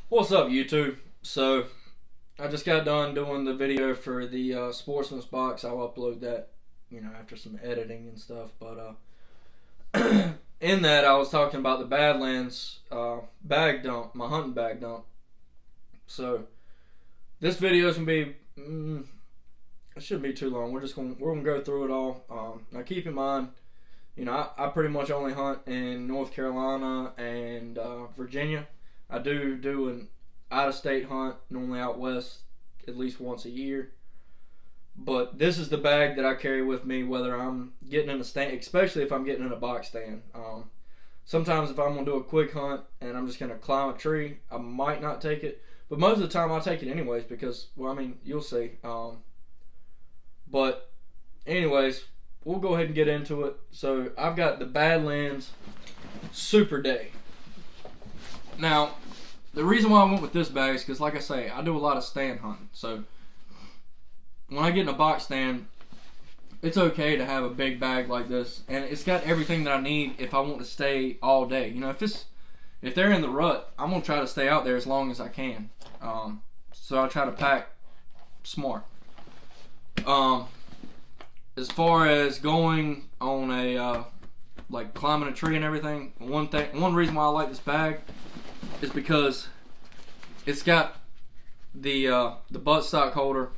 What's up, YouTube? So I just got done doing the video for the Sportsman's Box. I'll upload that, after some editing and stuff. But in that, I was talking about the Badlands bag dump, my hunting bag dump. So this video is gonna be, it shouldn't be too long. We're gonna go through it all. Now keep in mind, I pretty much only hunt in North Carolina and Virginia. I do an out-of-state hunt, normally out west, at least once a year. But this is the bag that I carry with me, whether I'm getting in a stand, especially if I'm getting in a box stand. Sometimes if I'm going to do a quick hunt and I'm just going to climb a tree, I might not take it. But most of the time I'll take it anyways because, you'll see. But anyways, we'll go ahead and get into it. So I've got the Badlands Super Day. Now, the reason why I went with this bag is because, like I say, I do a lot of stand hunting. So when I get in a box stand, it's okay to have a big bag like this, and it's got everything that I need if I want to stay all day. If they're in the rut, I'm gonna try to stay out there as long as I can. So I try to pack smart. As far as going on a like climbing a tree and everything, one reason why I like this bag is because it's got the buttstock holder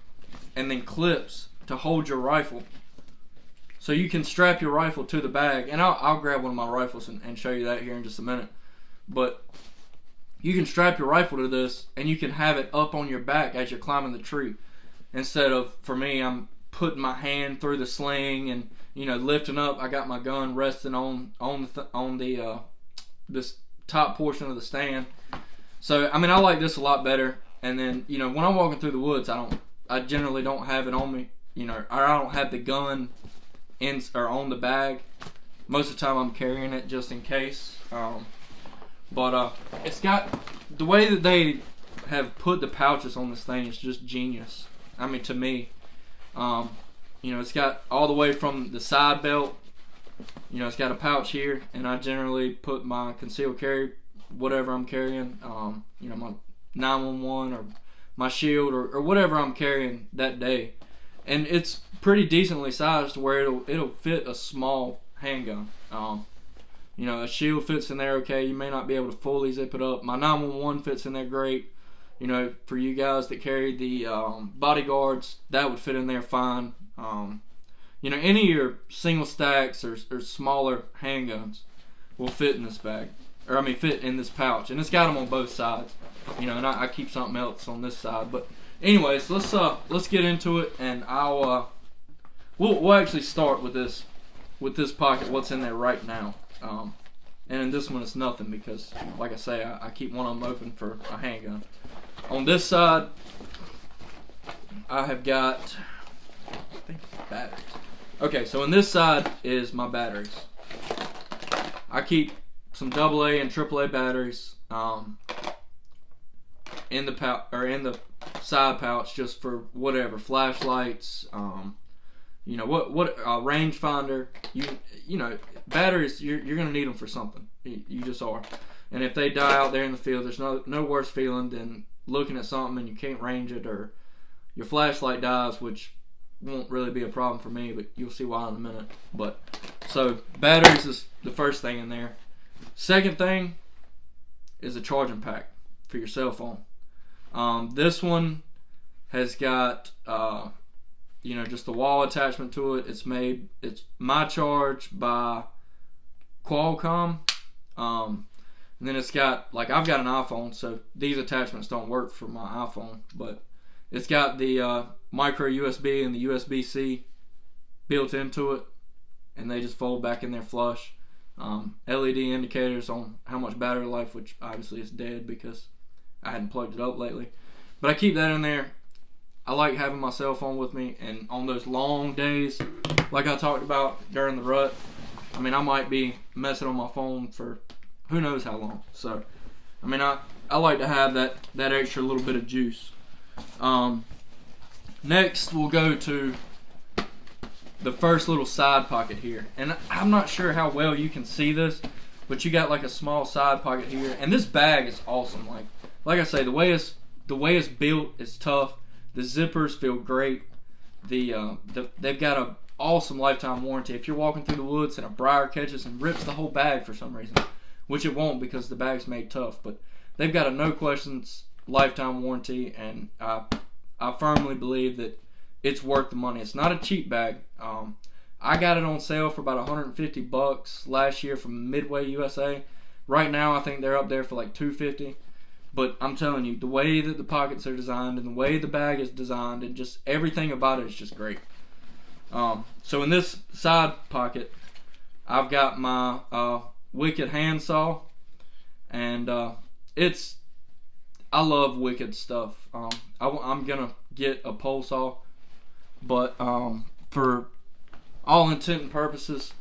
and then clips to hold your rifle, so you can strap your rifle to the bag. And I'll grab one of my rifles and show you that here in just a minute. But you can strap your rifle to this and you can have it up on your back as you're climbing the tree, instead of, for me, I'm putting my hand through the sling and lifting up. I got my gun resting on this top portion of the stand. So I like this a lot better. And then when I'm walking through the woods, I generally don't have it on me, or I don't have the gun on the bag. Most of the time I'm carrying it just in case. But it's got, the way that they have put the pouches on this thing is just genius. To me, it's got all the way from the side belt. It's got a pouch here, and I generally put my concealed carry, whatever I'm carrying, my 911 or my shield or whatever I'm carrying that day. And it's pretty decently sized to where it'll fit a small handgun. A shield fits in there okay. You may not be able to fully zip it up. My 911 fits in there great. For you guys that carry the bodyguards, that would fit in there fine. Any of your single stacks or smaller handguns will fit in this bag, or fit in this pouch, and it's got them on both sides. And I keep something else on this side. But anyways, let's get into it, and we'll actually start with this pocket. What's in there right now? And in this one it's nothing because, like I say, I keep one of them open for a handgun. On this side, I have got, I think, batteries. Okay, so in this side is my batteries. I keep some AA and AAA batteries in the side pouch, just for whatever, flashlights, rangefinder. Batteries, you're gonna need them for something. You just are. And if they die out there in the field, there's no worse feeling than looking at something and you can't range it, or your flashlight dies, which won't really be a problem for me, but you'll see why in a minute. But so batteries is the first thing in there. Second thing is a charging pack for your cell phone. This one has got just the wall attachment to it. It's My Charge by Qualcomm. And then it's got, I've got an iPhone, so these attachments don't work for my iPhone, but it's got the micro USB and the USB-C built into it, and they just fold back in there flush. LED indicators on how much battery life, which obviously is dead because I hadn't plugged it up lately. But I keep that in there. I like having my cell phone with me, and on those long days, like I talked about during the rut, I might be messing on my phone for who knows how long. So, I like to have that extra little bit of juice. Next, we'll go to the first little side pocket here. And I'm not sure how well you can see this, but you got like a small side pocket here. And this bag is awesome. Like, like I say, the way it's built is tough. The zippers feel great. They've got a awesome lifetime warranty. If you're walking through the woods and a briar catches and rips the whole bag for some reason, which it won't because the bag's made tough, but they've got a no questions lifetime warranty, and I firmly believe that it's worth the money. It's not a cheap bag. I got it on sale for about $150 last year from Midway USA. Right now, I think they're up there for like $250. But I'm telling you, the way that the pockets are designed and the way the bag is designed and just everything about it is just great. So in this side pocket, I've got my Wicked handsaw, and I love Wicked stuff. I'm gonna get a pole saw, but for all intent and purposes,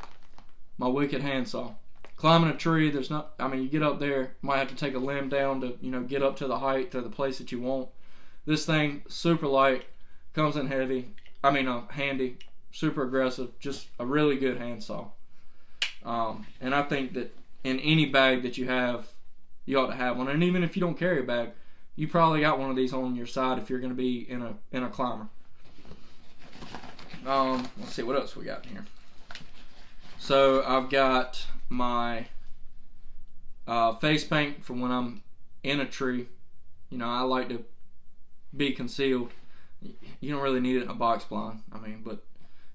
my Wicked handsaw. Climbing a tree, there's not. I mean, you get up there, might have to take a limb down to get up to the height or the place that you want. This thing super light, comes in heavy. I mean, handy, super aggressive, just a really good handsaw. And I think that in any bag that you have, you ought to have one. And even if you don't carry a bag, you probably got one of these on your side if you're going to be in a climber. Let's see what else we got in here. So I've got my face paint for when I'm in a tree. I like to be concealed. You don't really need it in a box blind. I mean, but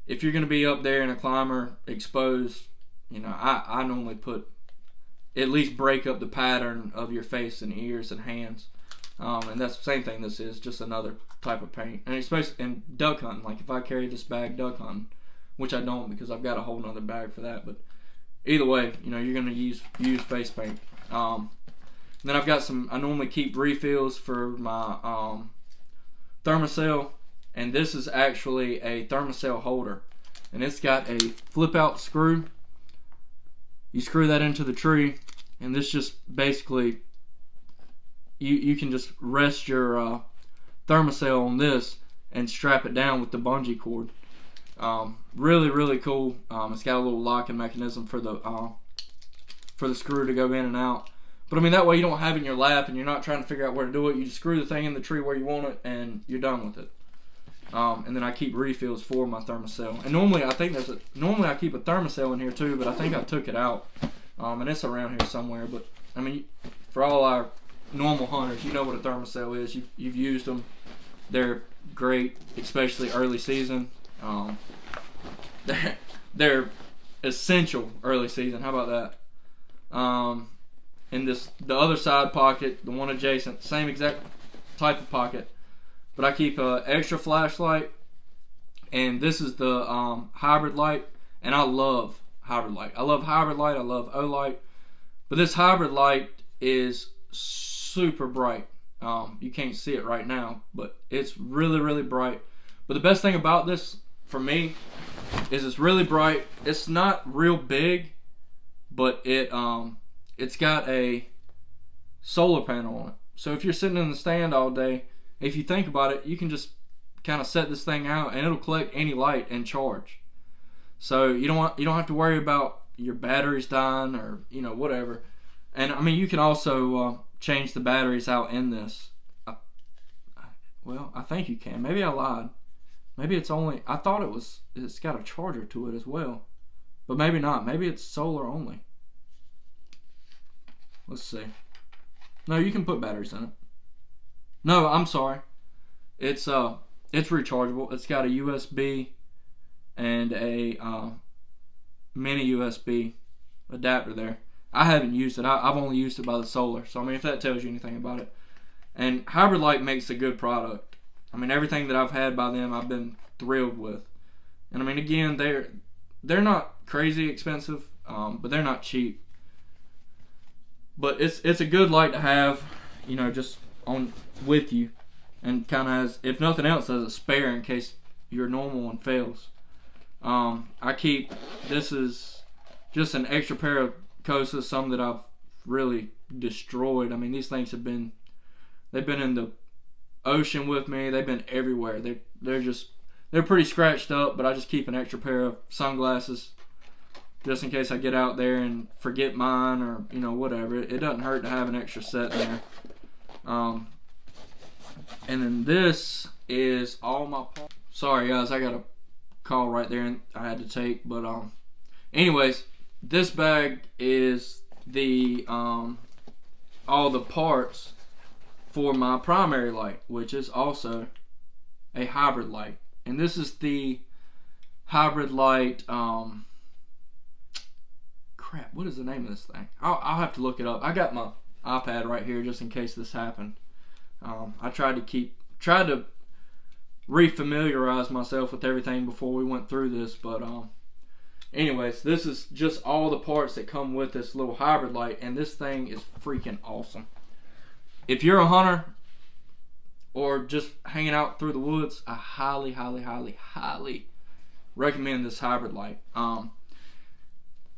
if you're going to be up there in a climber exposed, I normally put, at least break up the pattern of your face and ears and hands. And that's the same thing this is, just another type of paint. And especially in duck hunting, like if I carry this bag duck hunting, which I don't because I've got a whole nother bag for that, but either way, you're going to use face paint. Then I've got I normally keep refills for my thermocell, and this is actually a thermocell holder, and it's got a flip out screw. You screw that into the tree, and this just basically, you can just rest your thermocell on this and strap it down with the bungee cord. Really, really cool. It's got a little locking mechanism for the screw to go in and out. But I mean, that way you don't have it in your lap and you're not trying to figure out where to do it. You just screw the thing in the tree where you want it and you're done with it. And then I keep refills for my thermocell. And normally I keep a thermocell in here too, but I think I took it out. And it's around here somewhere. But I mean, for all our normal hunters, you know what a thermocell is. You've used them. They're great, especially early season. They're essential early season. How about that? In the other side pocket, the one adjacent, same exact type of pocket, but I keep an extra flashlight, and this is the hybrid light, and I love hybrid light. I love hybrid light. I love O-light, but this hybrid light is super bright. You can't see it right now, but it's really, really bright. But the best thing about this for me is it's really bright. It's not real big, but it's got a solar panel on it. So if you're sitting in the stand all day, if you think about it, you can just kind of set this thing out and it'll collect any light and charge. So you don't have to worry about your batteries dying or whatever. And I mean, you can also change the batteries out in this. Well, I think you can. Maybe I lied. Maybe it's only, I thought it's got a charger to it as well. But maybe not. Maybe it's solar only. Let's see. No, you can put batteries in it. No, I'm sorry. It's rechargeable. It's got a USB and a mini USB adapter there. I haven't used it. I've only used it by the solar. So I mean, if that tells you anything about it. And Hybrid Light makes a good product. I mean, everything that I've had by them, I've been thrilled with. And I mean, again, they're not crazy expensive, but they're not cheap. But it's a good light to have, just on with you, and kind of as, if nothing else, as a spare in case your normal one fails. This is just an extra pair of Kosas, some that I've really destroyed. I mean, these things they've been in the ocean with me. They've been everywhere. They're pretty scratched up, but I just keep an extra pair of sunglasses just in case I get out there and forget mine or whatever. It doesn't hurt to have an extra set there. And then this is all my parts. Sorry guys, I got a call right there and I had to take, but anyways, this bag is the all the parts for my primary light, which is also a hybrid light. And this is the hybrid light, crap, what is the name of this thing? I'll have to look it up. I got my iPad right here just in case this happened. I tried to refamiliarize myself with everything before we went through this, but anyways, this is just all the parts that come with this little hybrid light, and this thing is freaking awesome. If you're a hunter or just hanging out through the woods, I highly, highly, highly, highly recommend this hybrid light.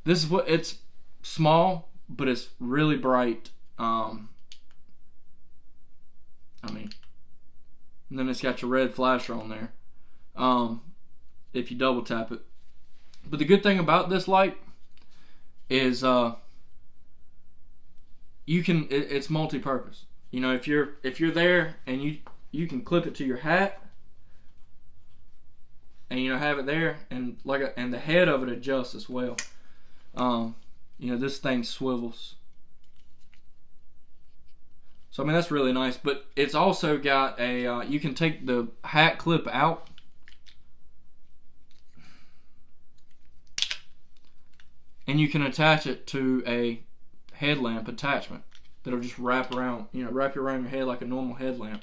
This is what, it's small, but it's really bright. I mean, and then it's got your red flasher on there, if you double tap it. But the good thing about this light is it's multi-purpose. You know, if you're there and you can clip it to your hat, and you know, have it there, and and the head of it adjusts as well. You know, this thing swivels. So I mean, that's really nice. But it's also got a you can take the hat clip out, and you can attach it to a headlamp attachment that'll just wrap around, you know, wrap you around your head like a normal headlamp.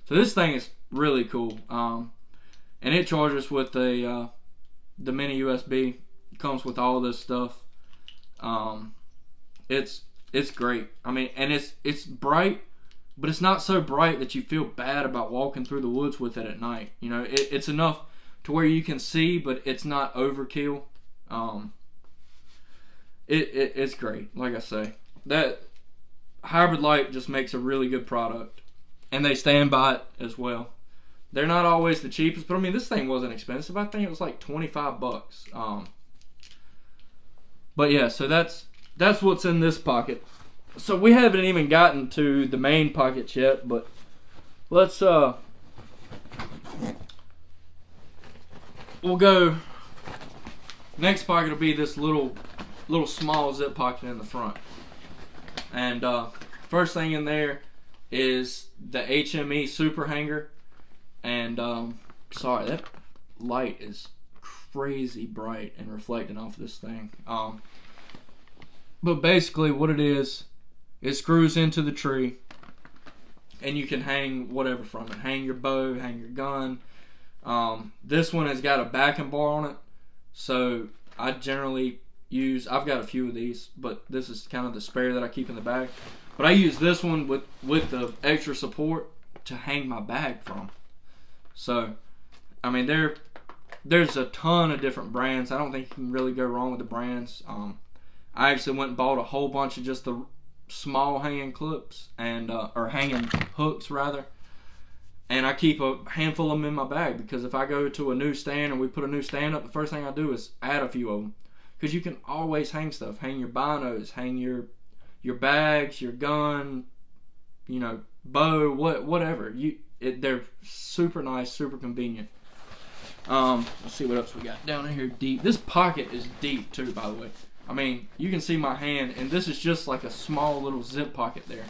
So this thing is really cool, and it charges with the mini USB. It comes with all this stuff. It's great. I mean, and it's bright, but it's not so bright that you feel bad about walking through the woods with it at night. You know, it's enough to where you can see, but it's not overkill. It's great. Like I say, that hybrid light just makes a really good product, and they stand by it as well. They're not always the cheapest, but I mean, this thing wasn't expensive. I think it was like 25 bucks. But yeah, so that's what's in this pocket. So we haven't even gotten to the main pockets yet, but let's we'll go. Next pocket will be this little small zip pocket in the front. And first thing in there is the HME super hanger. And sorry, that light is crazy bright and reflecting off this thing. But basically what it is, it screws into the tree, and you can hang whatever from it. Hang your bow, hang your gun. This one has got a backing bar on it, so I generally use, I've got a few of these, but this is kind of the spare that I keep in the bag. But I use this one with the extra support to hang my bag from. So, I mean, there's a ton of different brands. I don't think you can really go wrong with the brands. I actually went and bought a whole bunch of just the small hanging clips, and or hanging hooks rather. And I keep a handful of them in my bag, because if I go to a new stand and we put a new stand up, the first thing I do is add a few of them. Because you can always hang stuff. Hang your binos, hang your bags, your gun, you know, bow, whatever. They're super nice, super convenient. Let's see what else we got down in here deep. This pocket is deep too, by the way. I mean, you can see my hand, and this is just like a small little zip pocket there.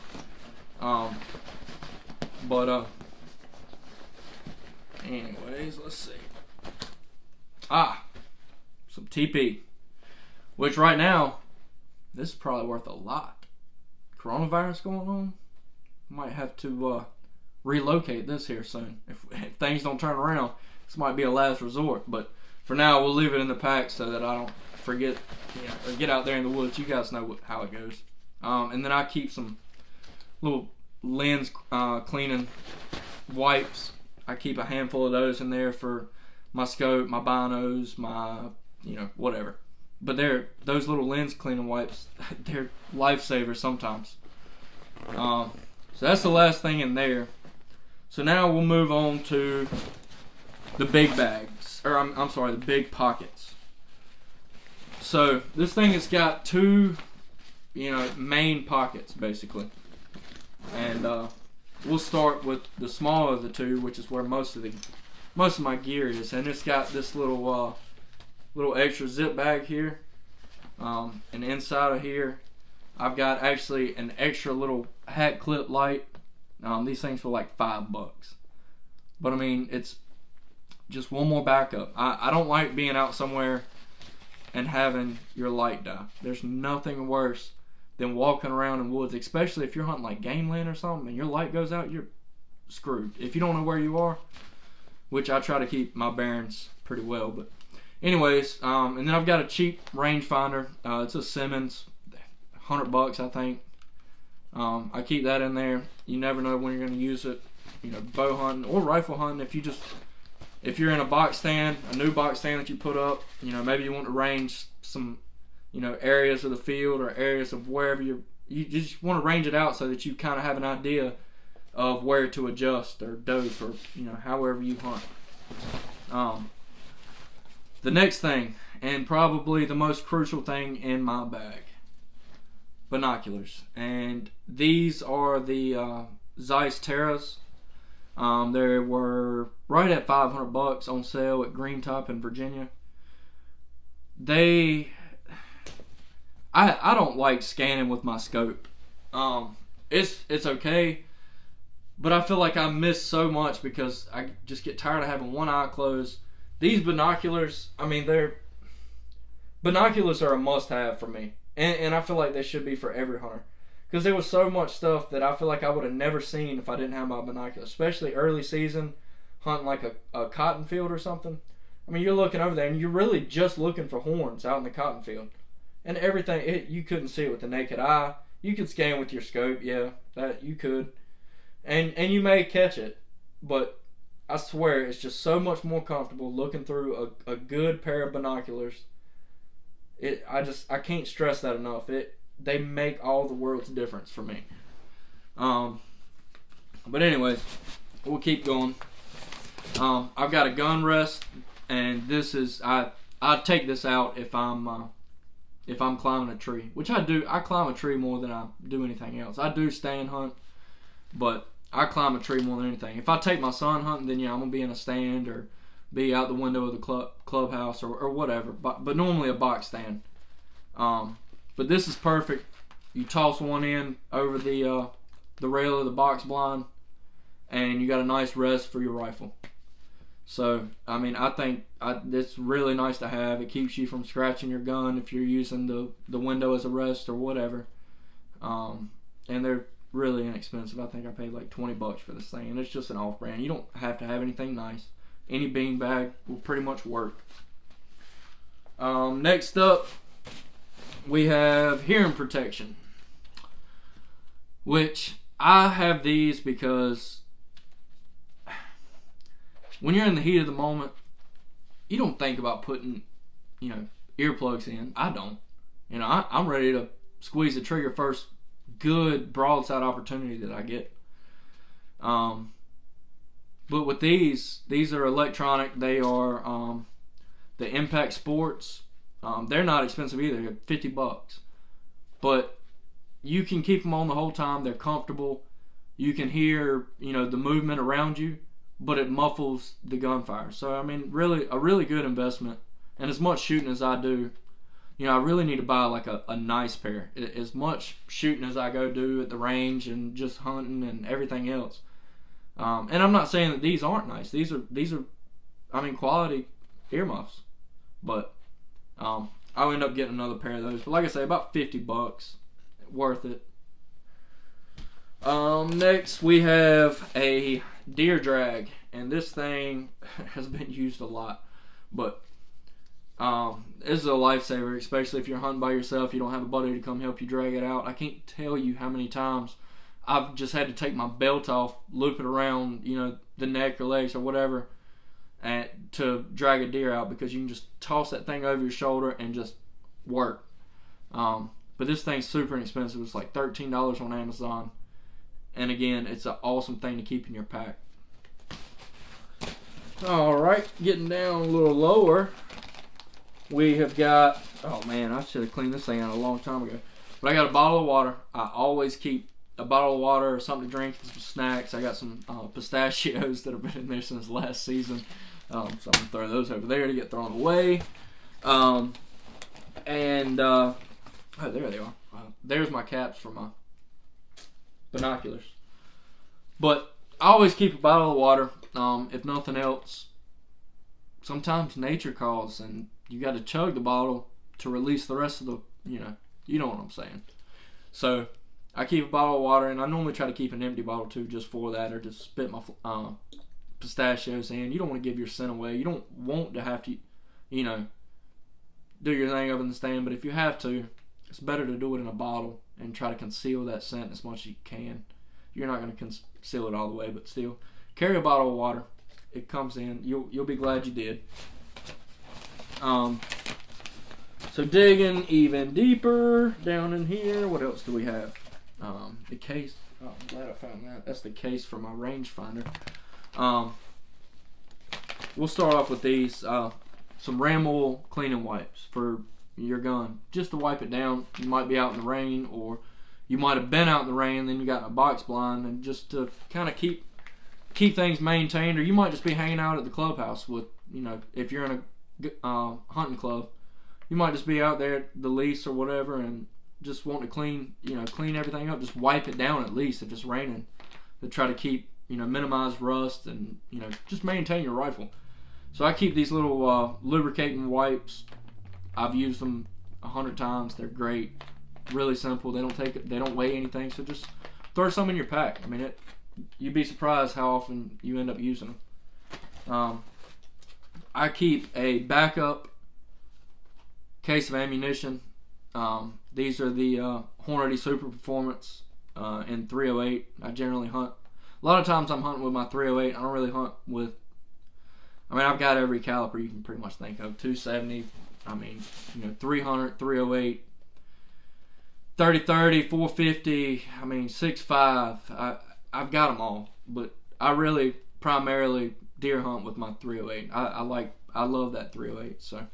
Anyways, let's see. Some TP, which right now, this is probably worth a lot. Coronavirus going on, might have to relocate this here soon. If things don't turn around, this might be a last resort. But for now, we'll leave it in the pack so that I don't forget, you know, or get out there in the woods. You guys know how it goes. And then I keep some little lens cleaning wipes. I keep a handful of those in there for my scope, my binos, my, you know, whatever. But those little lens cleaning wipes, they're lifesavers sometimes. So that's the last thing in there. So now we'll move on to the big bags, or I'm sorry, the big pockets. So this thing has got two, you know, main pockets basically, and we'll start with the smaller of the two, which is where most of my gear is, and it's got this little extra zip bag here, and inside of here I've got actually an extra little hat clip light. These things were like $5, but I mean, it's just one more backup. I don't like being out somewhere and having your light die. There's nothing worse than walking around in woods, especially if you're hunting like game land or something and your light goes out, you're screwed. If you don't know where you are, which I try to keep my bearings pretty well, but anyways, and then I've got a cheap rangefinder. It's a Simmons, $100 I think. I keep that in there. You never know when you're going to use it. You know, bow hunting or rifle hunting. If you're in a box stand, a new box stand that you put up, you know, maybe you want to range some, you know, areas of the field or areas of wherever you just want to range it out so that you kind of have an idea of where to adjust or dope or, you know, however you hunt. The next thing, and probably the most crucial thing in my bag, binoculars. And these are the Zeiss Terras. They were right at $500 on sale at Green Top in Virginia. I don't like scanning with my scope. It's okay, but I feel like I miss so much because I just get tired of having one eye closed. These binoculars, I mean, binoculars are a must-have for me, and I feel like they should be for every hunter. Because there was so much stuff that I feel like I would have never seen if I didn't have my binoculars. Especially early season, hunting like a cotton field or something. I mean, you're looking over there and you're really just looking for horns out in the cotton field. And everything, you couldn't see it with the naked eye. You could scan with your scope, yeah, that you could. And you may catch it. But I swear, it's just so much more comfortable looking through a good pair of binoculars. I can't stress that enough. They make all the world's difference for me. But anyways, we'll keep going. I've got a gun rest, and this is I take this out if I'm climbing a tree, which I do. I climb a tree more than I do anything else. I do stand hunt, but I climb a tree more than anything. If I take my son hunting, then yeah, I'm gonna be in a stand or be out the window of the clubhouse or whatever. But normally a box stand. But this is perfect. You toss one in over the rail of the box blind, and you got a nice rest for your rifle. So, I mean, I think it's really nice to have. It keeps you from scratching your gun if you're using the window as a rest or whatever. And they're really inexpensive. I think I paid like $20 for this thing, and it's just an off-brand. You don't have to have anything nice. Any bean bag will pretty much work. Next up, we have hearing protection, which I have these because when you're in the heat of the moment, you don't think about putting, you know, earplugs in. I don't. You know, I'm ready to squeeze the trigger first good broadside opportunity that I get. But with these are electronic. They are the Impact Sports. They're not expensive either. They're $50. But you can keep them on the whole time. They're comfortable. You can hear, you know, the movement around you, but it muffles the gunfire. So I mean, really, a really good investment. And as much shooting as I do, you know, I really need to buy like a nice pair. As much shooting as I go do at the range and just hunting and everything else. And I'm not saying that these aren't nice. These are, I mean, quality earmuffs. But I'll end up getting another pair of those. But like I say, about $50, worth it. Next we have a deer drag, and this thing has been used a lot. But this is a lifesaver, especially if you're hunting by yourself. You don't have a buddy to come help you drag it out. I can't tell you how many times I've just had to take my belt off, loop it around, you know, the neck or legs or whatever, and to drag a deer out, because you can just toss that thing over your shoulder and just work. But this thing's super inexpensive. It's like $13 on Amazon. And again, it's an awesome thing to keep in your pack. Alright, getting down a little lower, we have got, oh man, I should have cleaned this thing out a long time ago. But I got a bottle of water. I always keep a bottle of water or something to drink and some snacks. I got some pistachios that have been in there since last season. So I'm going to throw those over there to get thrown away. Oh, there they are. There's my caps for my binoculars. But I always keep a bottle of water. If nothing else, sometimes nature calls and you got to chug the bottle to release the rest of the, you know what I'm saying. So I keep a bottle of water, and I normally try to keep an empty bottle too, just for that, or just spit my pistachios in. You don't want to give your scent away. You don't want to have to, do your thing up in the stand, but if you have to, it's better to do it in a bottle and try to conceal that scent as much as you can. You're not going to conceal it all the way, but still, carry a bottle of water. It comes in. You'll be glad you did. So digging even deeper down in here, what else do we have? The case. Oh, I'm glad I found that. That's the case for my rangefinder. We'll start off with these. Some Ram Oil cleaning wipes for your gun, just to wipe it down. You might be out in the rain, or you might have been out in the rain, then you got in a box blind, and just to kind of keep things maintained. Or you might just be hanging out at the clubhouse with, if you're in a hunting club, you might just be out there at the lease or whatever, and just want to clean everything up. Just wipe it down at least if it's raining, to try to keep, minimize rust and, just maintain your rifle. So I keep these little lubricating wipes. I've used them 100 times. They're great, really simple. They don't weigh anything. So just throw some in your pack. I mean, you'd be surprised how often you end up using them. I keep a backup case of ammunition. These are the Hornady Super Performance in 308. I generally hunt. A lot of times I'm hunting with my 308. I don't really hunt with. I've got every caliber you can pretty much think of. 270. 300, 308, 30-30, 450. 6.5. I've got them all, but I really primarily deer hunt with my 308. I love that 308. So,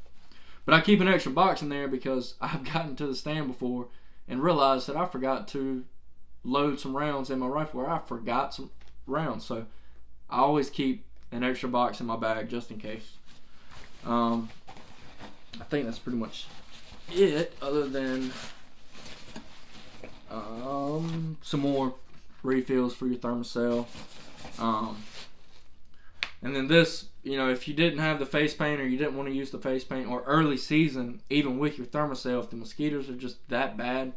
but I keep an extra box in there because I've gotten to the stand before and realized that I forgot to load some rounds in my rifle, or I forgot some rounds. So I always keep an extra box in my bag just in case. I think that's pretty much it, other than some more refills for your thermocell. And then this, if you didn't have the face paint, or you didn't want to use the face paint, or early season, even with your thermocell, if the mosquitoes are just that bad,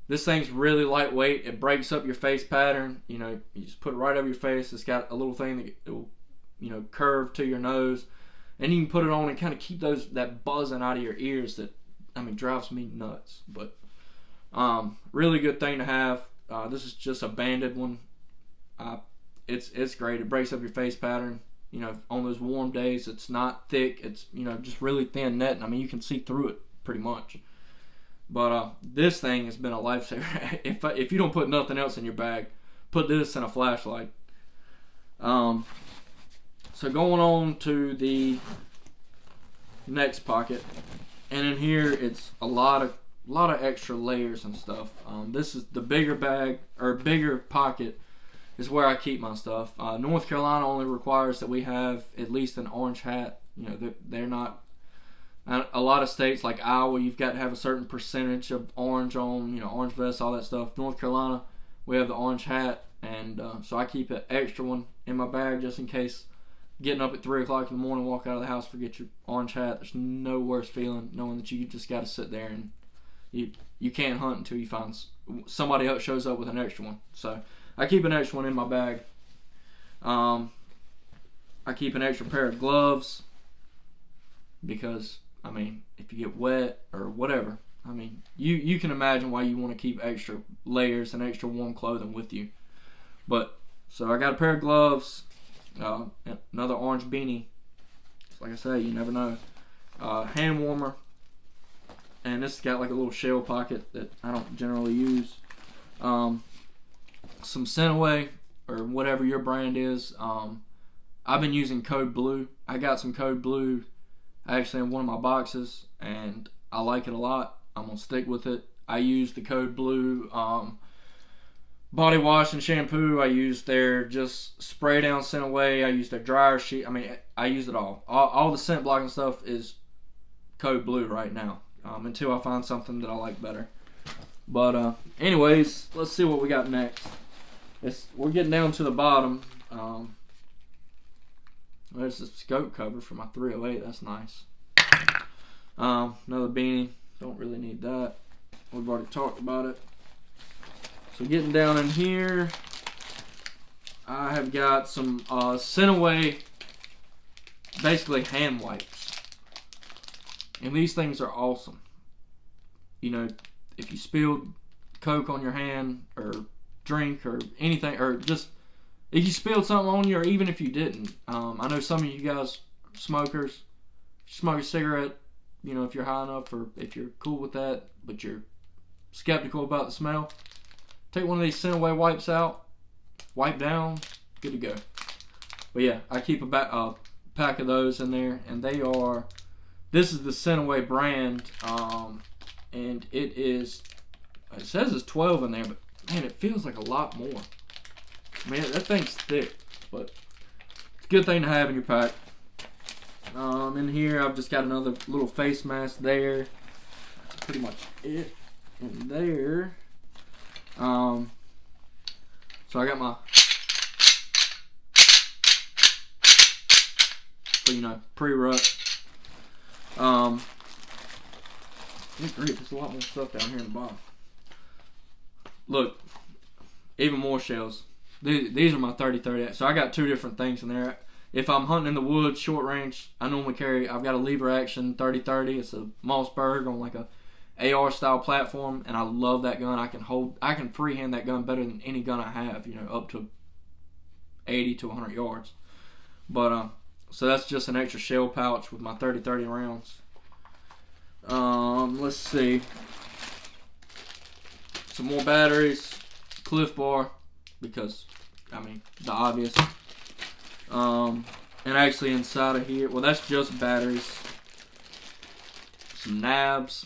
this thing's really lightweight. It breaks up your face pattern. You just put it right over your face. It's got a little thing that will, curve to your nose. And you can put it on and kind of keep that buzzing out of your ears that, drives me nuts. But really good thing to have. This is just a banded one. It's great. It breaks up your face pattern. On those warm days, it's not thick. It's, just really thin netting. You can see through it pretty much. But this thing has been a lifesaver. If you don't put nothing else in your bag, put this in a flashlight. So going on to the next pocket, and in here it's a lot of extra layers and stuff. This is the bigger bag, or bigger pocket, is where I keep my stuff. North Carolina only requires that we have at least an orange hat. They're not. A lot of states like Iowa, you've got to have a certain percentage of orange on, orange vest, all that stuff. North Carolina, we have the orange hat, and so I keep an extra one in my bag just in case. Getting up at 3 o'clock in the morning, walk out of the house, forget your orange hat. There's no worse feeling knowing that you just got to sit there and you can't hunt until you find somebody else shows up with an extra one. So I keep an extra one in my bag. I keep an extra pair of gloves because, if you get wet or whatever, you can imagine why you want to keep extra layers and extra warm clothing with you. But, so I got a pair of gloves. Another orange beanie. Like I say, you never know. Hand warmer, and this has got like a little shell pocket that I don't generally use. Some Scentaway, or whatever your brand is. I've been using Code Blue. I got some Code Blue actually in one of my boxes, and I like it a lot. I'm gonna stick with it. I use the Code Blue body wash and shampoo. I use their just spray down scent away. I use their dryer sheet. I mean, I use it all the scent blocking stuff is code blue right now, until I find something that I like better. But anyways, let's see what we got next. We're getting down to the bottom. There's the scope cover for my 308. That's nice. Another beanie. Don't really need that. We've already talked about it. So getting down in here, I have got some Scentaway, basically hand wipes. And these things are awesome. You know, if you spilled Coke on your hand or drink or anything, or just if you spilled something on you, or even if you didn't. I know some of you guys smokers, smoke a cigarette, you know, if you're high enough or if you're cool with that, but you're skeptical about the smell. Take one of these Scentaway wipes out, wipe down, good to go. But yeah, I keep a pack of those in there, and they are, this is the Scentaway brand, and it says it's 12 in there, but man, it feels like a lot more. Man, that thing's thick, but it's a good thing to have in your pack. In here, I've just got another little face mask there. That's pretty much it in there. So I got my, you know, pre-rut. Good grief, there's a lot more stuff down here in the bottom. Look, even more shells. These are my 30-30. So I got two different things in there. If I'm hunting in the woods, short range, I normally carry, I've got a lever action 30-30. It's a Mossberg on like a AR style platform, and I love that gun. I can freehand that gun better than any gun I have, you know, up to 80 to 100 yards. But so that's just an extra shell pouch with my 30-30 rounds. Let's see, some more batteries, Cliff Bar, because I mean the obvious. And actually inside of here, well, that's just batteries, some nabs,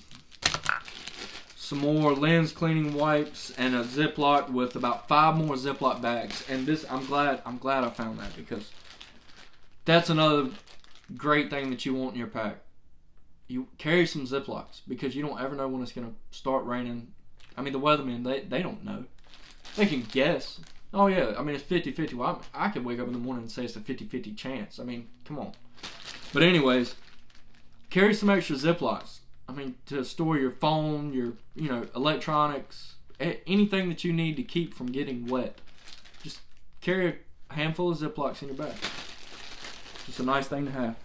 some more lens cleaning wipes, and a Ziploc with about 5 more Ziploc bags. And this, I'm glad I found that, because that's another great thing that you want in your pack. You carry some Ziplocs, because you don't ever know when it's going to start raining. I mean, the weathermen, they don't know. They can guess. Oh yeah, I mean, it's 50-50. Well, I could wake up in the morning and say it's a 50-50 chance. I mean, come on. But anyways, carry some extra Ziplocs. I mean, to store your phone, your, you know, electronics, anything that you need to keep from getting wet. Just carry a handful of Ziplocs in your bag. Just a nice thing to have.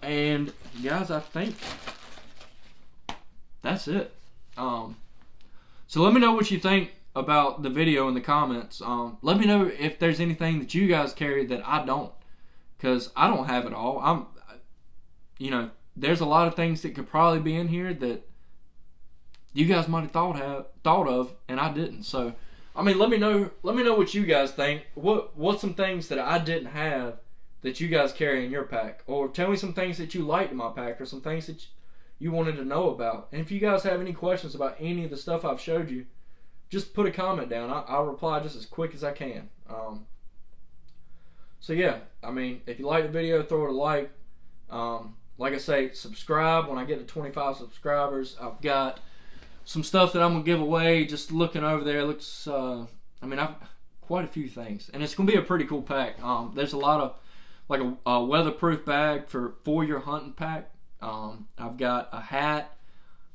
And guys, I think that's it. So let me know what you think about the video in the comments. Let me know if there's anything that you guys carry that I don't, because I don't have it all. You know, there's a lot of things that could probably be in here that you guys might have thought of, and I didn't. So, I mean, let me know what you guys think. What's some things that I didn't have that you guys carry in your pack, or tell me some things that you liked in my pack, or some things that you wanted to know about. And if you guys have any questions about any of the stuff I've showed you, just put a comment down. I'll reply just as quick as I can. So yeah, I mean, if you like the video, throw it a like. Like I say, subscribe when I get to 25 subscribers. I've got some stuff that I'm going to give away. Just looking over there, looks, I mean, I've quite a few things. And it's going to be a pretty cool pack. There's a lot of, like a weatherproof bag for your hunting pack. I've got a hat,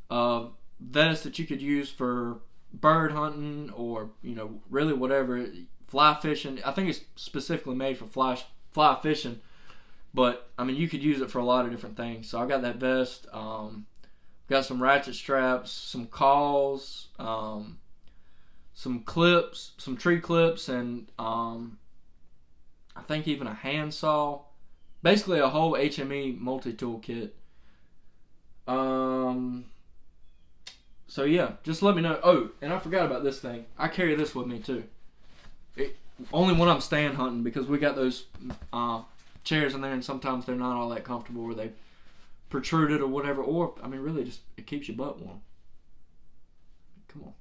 a vest that you could use for bird hunting, or, you know, really whatever, fly fishing. I think it's specifically made for fly fishing, but I mean, you could use it for a lot of different things. So I got that vest, got some ratchet straps, some calls, some clips, some tree clips, and I think even a handsaw. Basically a whole HME multi-tool kit. So yeah, just let me know. Oh, and I forgot about this thing. I carry this with me too. Only when I'm stand hunting, because we got those chairs in there, and sometimes they're not all that comfortable, or they protruded or whatever. Or, I mean, really just, it keeps your butt warm. Come on.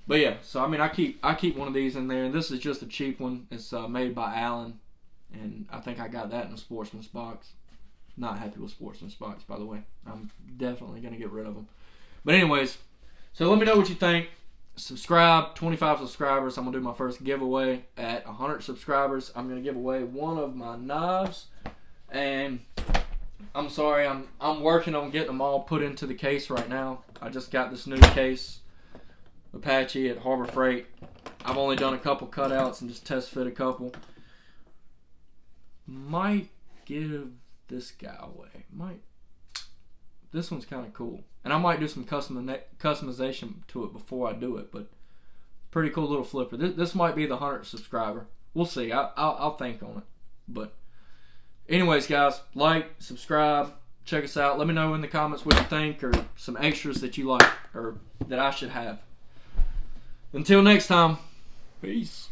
But yeah, so I mean, I keep one of these in there, and this is just a cheap one. It's made by Allen, and I think I got that in a Sportsman's box. Not happy with Sportsman's box, by the way. I'm definitely gonna get rid of them. But anyways, so let me know what you think. Subscribe. 25 subscribers. I'm gonna do my first giveaway at 100 subscribers. I'm gonna give away one of my knives, and I'm sorry, I'm working on getting them all put into the case right now. I just got this new case, Apache at Harbor Freight. I've only done a couple cutouts and just test fit a couple. Might give this guy away. This one's kind of cool, and I might do some customization to it before I do it. But pretty cool little flipper. This might be the 100th subscriber. We'll see. I'll think on it. But anyways, guys, like, subscribe, check us out. Let me know in the comments what you think, or some extras that you like, or that I should have. Until next time, peace.